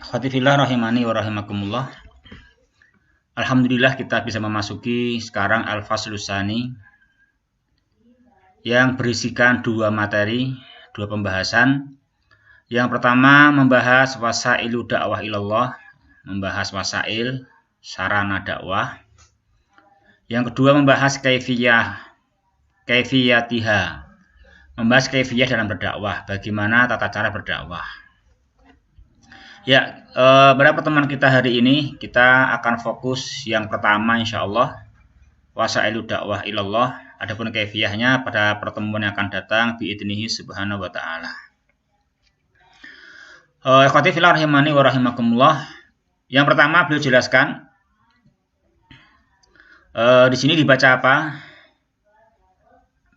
Khotifillah rahimani wa rahimakumullah. Alhamdulillah kita bisa memasuki sekarang Al-Faslus Tsani yang berisikan dua materi, dua pembahasan. Yang pertama membahas wasailu dakwah ilallah, membahas wasail, sarana dakwah. Yang kedua membahas kaifiyatiha, membahas kaifiyah dalam berdakwah, bagaimana tata cara berdakwah. Ya, pada pertemuan kita hari ini kita akan fokus yang pertama insyaallah wasailu dakwah ilallah. Adapun kaifiyahnya pada pertemuan yang akan datang biidnihi subhanahu wa ta'ala. Ikhwati fillah rahimani wa rahimakumullah. Yang pertama beliau jelaskan di sini dibaca apa?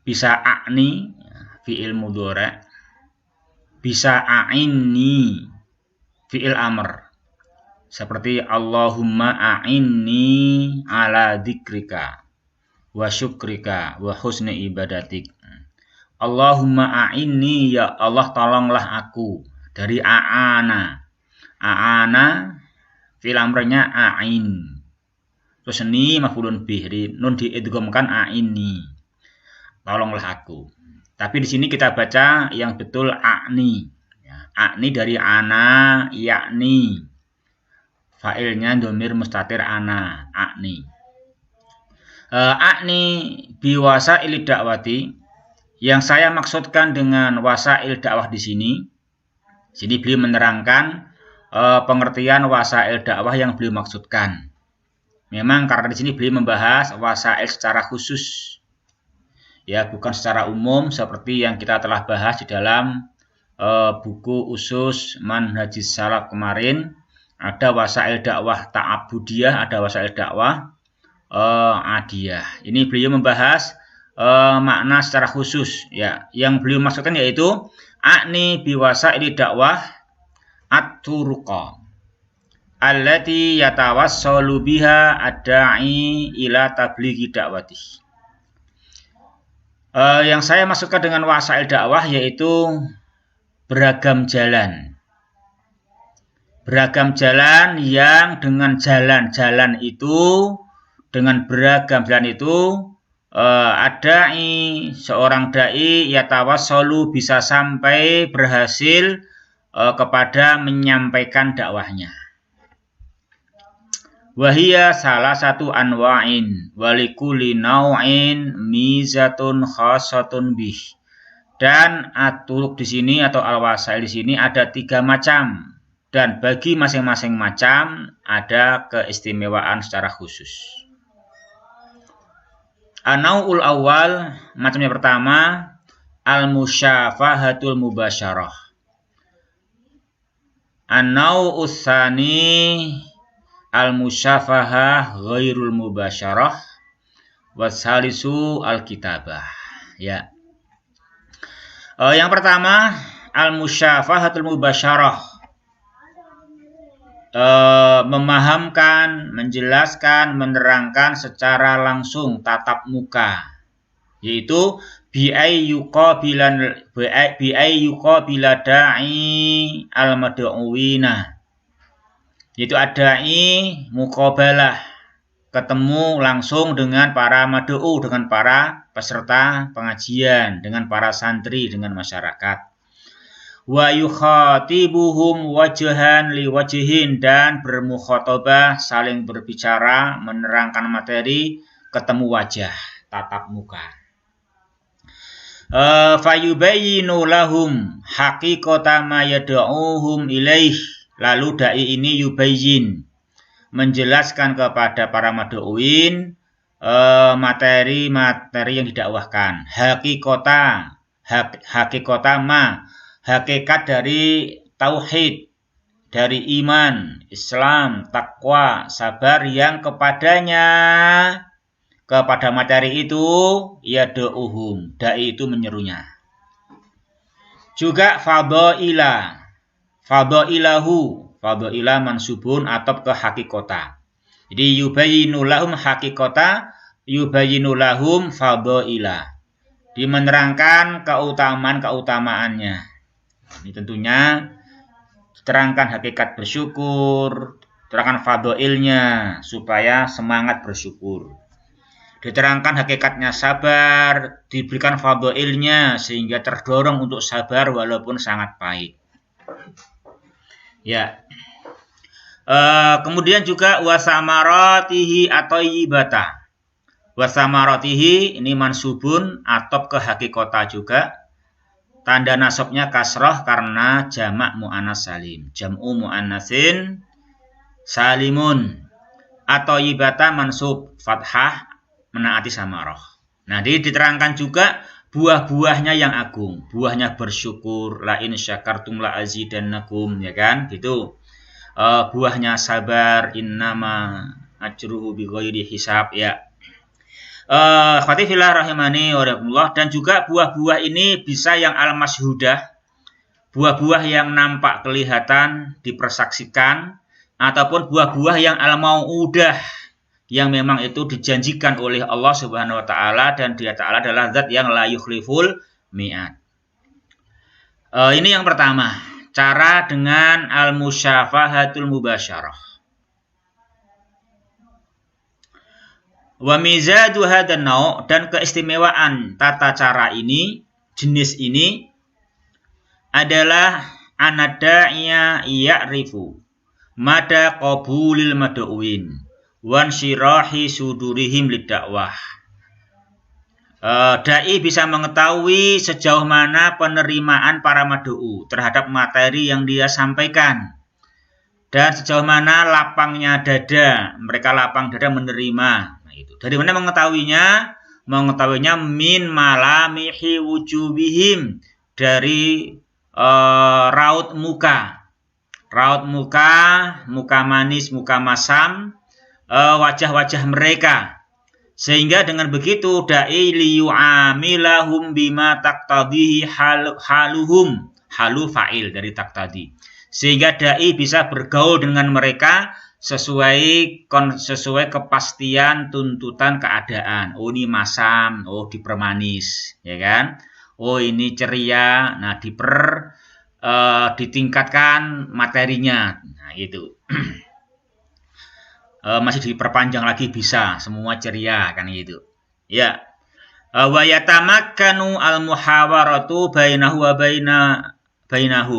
Bisa a'ni fi'il mudhari', bisa a'inni fi'il amr, seperti Allahumma a'inni ala dzikrika wa syukrika wa husni ibadatik. Allahumma a'inni, ya Allah tolonglah aku, dari a'ana. A'ana fi'il amrnya a'in, terus ni maf'ulun bih, nun diidghamkan a'inni, tolonglah aku. Tapi di sini kita baca yang betul a'ni. A'ni dari ana, yakni. Fa'ilnya dhamir mustatir ana, a'ni. A'ni biwasail dakwati, yang saya maksudkan dengan wasail dakwah di sini. Sini beliau menerangkan pengertian wasail dakwah yang beliau maksudkan. Memang karena di sini beliau membahas wasail secara khusus. Ya, bukan secara umum seperti yang kita telah bahas di dalam buku usus manhajis salaf kemarin. Ada wasail dakwah ta'abudiyah, ada wasail dakwah adiyah. Ini beliau membahas makna secara khusus, ya. Yang beliau maksudkan yaitu a'ni biwasaili dakwah at-turuqa allati yatawassalu biha ad-da'i ila tablighi dakwati. Yang saya maksudkan dengan wasail dakwah yaitu beragam jalan. Beragam jalan yang dengan jalan-jalan itu, dengan beragam jalan itu, adai, seorang dai yatawassalu, bisa sampai berhasil kepada menyampaikan dakwahnya. Wahia salah satu anwa'in walikuli naw'in mizatun khasatun bih. Dan at-turuq di sini atau al-wasail di sini ada 3 macam, dan bagi masing-masing macam ada keistimewaan secara khusus. An-naw'ul awal, macamnya pertama, al-musyafahatul mubasyarah. An-naw'us tsani, al-musyafahah ghairul mubasyarah. Wasalisu al-kitabah. Ya. Yang pertama, al-musyafahatul mubasyarah, memahamkan, menjelaskan, menerangkan secara langsung, tatap muka, yaitu bi'ay yuqabila da'i al-mad'uwina, yaitu adai muqabalah, ketemu langsung dengan para mad'u, dengan para peserta pengajian, dengan para santri, dengan masyarakat. Wa yukhatibuhum wajhan li wajhin, dan bermukhatabah, saling berbicara, menerangkan materi, ketemu wajah, tatap muka. Fayubayyinu lahum haqiqata ma yad'uhum ilaih, lalu dai ini yubayyin, menjelaskan kepada para mad'uin materi-materi yang didakwahkan. Hakikota ma, hakikat dari tauhid, dari iman, Islam, takwa, sabar, yang kepadanya, kepada materi itu yad'uhum, dai itu menyerunya. Juga fadailahu, fadailah mansubun atau ke hakikota. Jadi yubayyinu lahum hakikota, yubayyinu lahum fadailah, menerangkan keutamaan-keutamaannya. Ini tentunya Terangkan hakikat bersyukur, terangkan fadhailnya supaya semangat bersyukur. Diterangkan hakikatnya sabar, diberikan fadhailnya sehingga terdorong untuk sabar walaupun sangat pahit. Ya. Kemudian juga wasamaratihi atau yibata. Wasamaratihi ini mansubun atop ke hakikota juga. Tanda nasabnya kasroh karena jamak mu'annas salim. Jam'u mu'annatsin salimun. Atau yibata mansub fathah menaati samarah. Nah, diterangkan juga buah-buahnya yang agung. Buahnya bersyukur. La in syakartum la azidannakum. Ya kan? Gitu. Buahnya sabar. Innama ajruhu bighairi hisab. Ya. Khatifillah rahimani warahmatullah. Dan juga buah-buah ini bisa yang al-masyhudah, buah-buah yang nampak kelihatan, dipersaksikan, ataupun buah-buah yang al-mau'udah, yang memang itu dijanjikan oleh Allah Subhanahu wa taala, dan Dia taala adalah zat yang la yukhliful mi'ad. Ini yang pertama, cara dengan al-musyafahatul mubasyarah. Wa mizadu hadan nau, dan keistimewaan tata cara ini, jenis ini adalah anada'iya ya'rifu mada qabulil mad'uin wan syirahi sudurihim lidakwah. Dai bisa mengetahui sejauh mana penerimaan para mad'u terhadap materi yang dia sampaikan, dan sejauh mana lapangnya dada, mereka lapang dada menerima. Itu. Dari mana mengetahuinya? Mengetahuinya min malamihi wujubihim, dari raut muka. Raut muka, muka manis, muka masam, wajah-wajah mereka. Sehingga dengan begitu dai liyu'amilahum bima taqtadihi haluhum, halu fa'il dari taqtadi. Sehingga dai bisa bergaul dengan mereka sesuai kepastian tuntutan keadaan. Oh, ini masam, oh dipermanis, ya kan? Oh, ini ceria, nah ditingkatkan materinya. Nah, gitu. Masih diperpanjang lagi bisa, semua ceria kan gitu. Ya. Wa yatamakkanu al-muhawaratu bainahu wa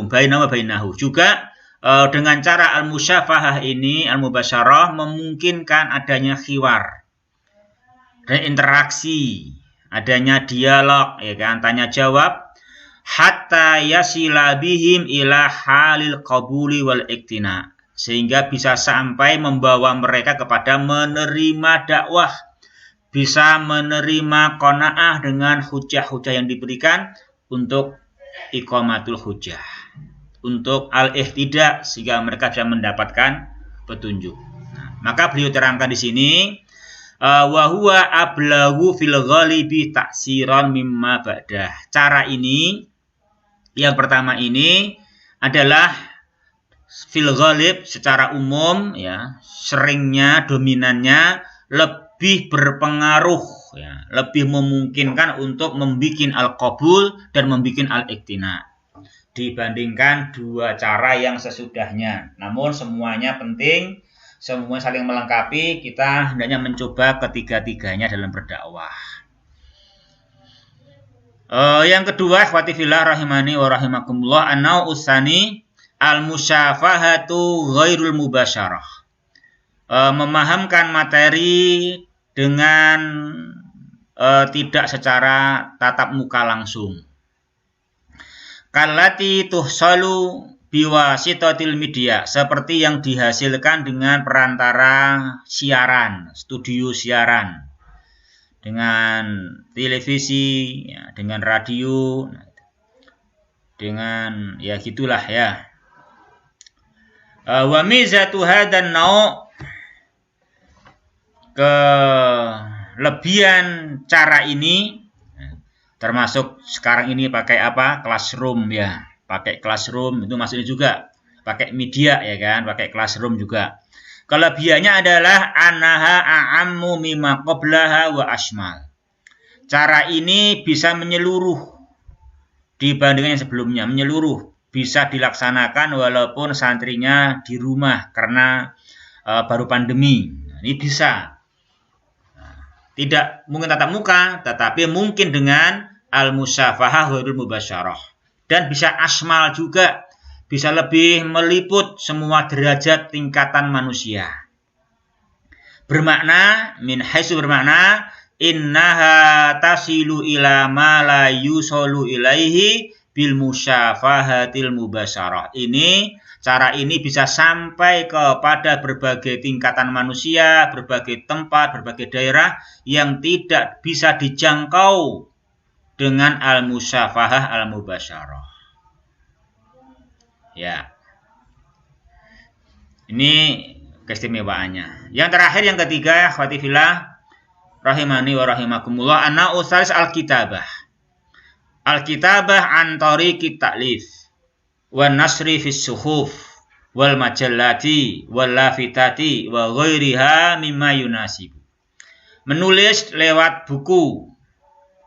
bainahu. Juga dengan cara al-musyafahah ini, al-mubasyarah, memungkinkan adanya khiwar, interaksi, adanya dialog, ya kan, tanya jawab, hatta yasila bihim ila halil qabuli wal iktina, sehingga bisa sampai membawa mereka kepada menerima dakwah, bisa menerima qanaah dengan hujah-hujah yang diberikan untuk iqamatul hujah, untuk al-ihtidak, sehingga mereka bisa mendapatkan petunjuk. Nah, maka beliau terangkan di sini wa huwa ablaghu fil ghalibi ta'siran mimma ba'dah. Cara ini yang pertama ini adalah fil ghalib, secara umum ya, seringnya, dominannya lebih berpengaruh ya, lebih memungkinkan untuk membikin al-qabul dan membikin al-iktina dibandingkan dua cara yang sesudahnya. Namun semuanya penting, semua saling melengkapi. Kita hendaknya mencoba ketiga-tiganya dalam berdakwah. Yang kedua, ikhwati fillah rahimani wa rahimakumullah, an-nau' usani al-musyafahatu ghairul mubasyarah. Memahamkan materi dengan tidak secara tatap muka langsung. Kallati tuhsalu biwasitatil media, seperti yang dihasilkan dengan perantara siaran, studio siaran, dengan televisi, ya, dengan radio, dengan ya gitulah ya. Wa mizatu hadan nau', kelebihan cara ini, termasuk sekarang ini pakai apa? Classroom ya. Pakai classroom itu maksudnya juga pakai media ya kan, pakai classroom juga. Kelebihannya adalah anaha a'ammu mimma qablaha wa ashmal. Cara ini bisa menyeluruh dibandingkan yang sebelumnya, menyeluruh. bisa dilaksanakan walaupun santrinya di rumah karena baru pandemi. Ini bisa. Tidak mungkin tatap muka, tetapi mungkin dengan al-musyafahah ghairul mubasyarah. Dan bisa asmal juga, bisa lebih meliput semua derajat tingkatan manusia. Bermakna, min haitsu bermakna, innaha tasilu ila ma la yusallu ilaihi bil musyafahatil mubasyarah. Cara ini bisa sampai kepada berbagai tingkatan manusia, berbagai tempat, berbagai daerah yang tidak bisa dijangkau dengan al-musyafahah al-mubasyarah. Ya. Ini keistimewaannya. Yang terakhir, yang ketiga, akhwati fillah rahimani wa rahimakumullah, anna usalis al-kitabah. Al-kitabah an tariqit ta'lif wa nasri fis suhuf wal majallati wal lafitati wa ghairiha mimma yunasib. Menulis lewat buku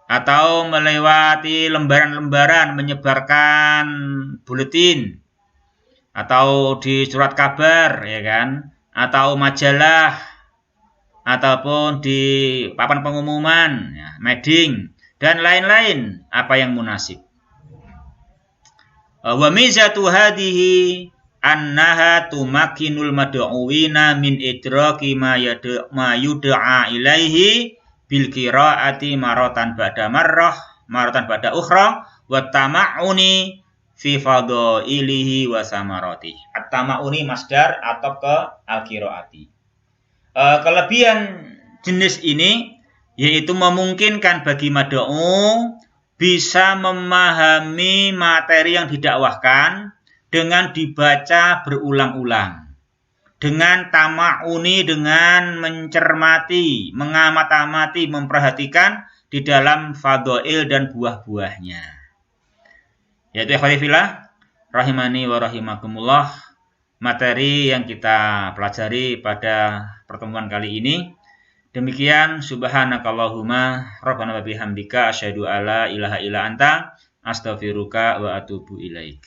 atau melewati lembaran-lembaran, menyebarkan buletin atau di surat kabar, ya kan, atau majalah ataupun di papan pengumuman, ya, mading dan lain-lain apa yang munasib. Wa mizatu hadhihi annaha tumakkinul mad'uwina min idraki ma yud'a ilaihi bil qiraati maratan ba'da ukhra wa tama'uni fi fadhailihi wa samarati. At-tama'uni masdar atau ke al-qiraati. Kelebihan jenis ini yaitu memungkinkan bagi mad'u bisa memahami materi yang didakwahkan dengan dibaca berulang-ulang. Dengan tama'uni, dengan mencermati, mengamat-amati, memperhatikan di dalam fadhail dan buah-buahnya. Yaitu ikhwati fillah rahimani wa rahimakumullah, materi yang kita pelajari pada pertemuan kali ini. Demikian, subhanakallahumma rabbana wa bihamdika asyhadu alla ilaha illa anta astaghfiruka wa atubu ilaik.